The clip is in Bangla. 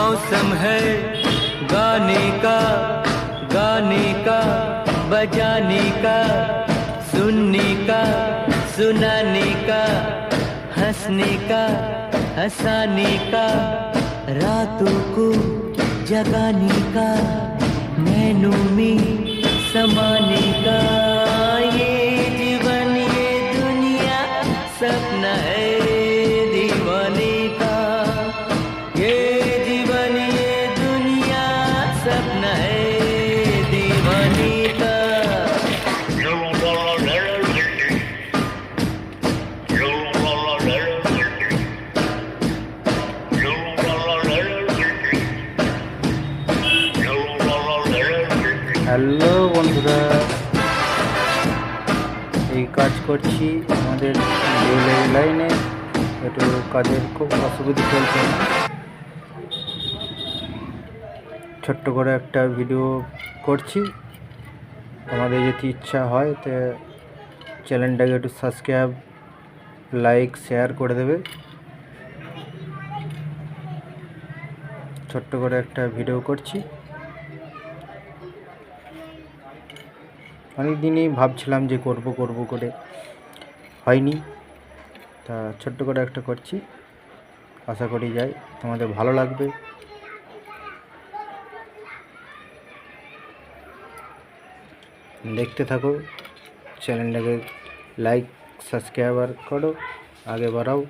मौसम है गाने का बजाने का, सुनने का सुनाने का, हंसने का हंसाने का, रातों को जगाने का, नैनों में समाने का। ये जीवन ये दुनिया सपना है दीवाने का। ये जीवन ये दुनिया सपना है दीवाने का। হ্যালো বন্ধুরা, এই কাজ করছি আমাদের রেলওয়ে লাইনে। একটু কাজের খুব অসুবিধা চলছে, ছোট্ট করে একটা ভিডিও করছি। তোমাদের যদি ইচ্ছা হয় তো চ্যানেলটাকে একটু সাবস্ক্রাইব, লাইক, শেয়ার করে দেবে। ছোট্ট করে একটা ভিডিও করছি। অনেক দিনই ভাবছিলাম যে করব করে হয়নি, তা ছোট্ট করে একটা করছি। আশা করি যাই তোমাদের ভালো লাগবে। দেখতে থাকো, চ্যানেলটাকে লাইক সাবস্ক্রাইব করো, আগে বাড়াও।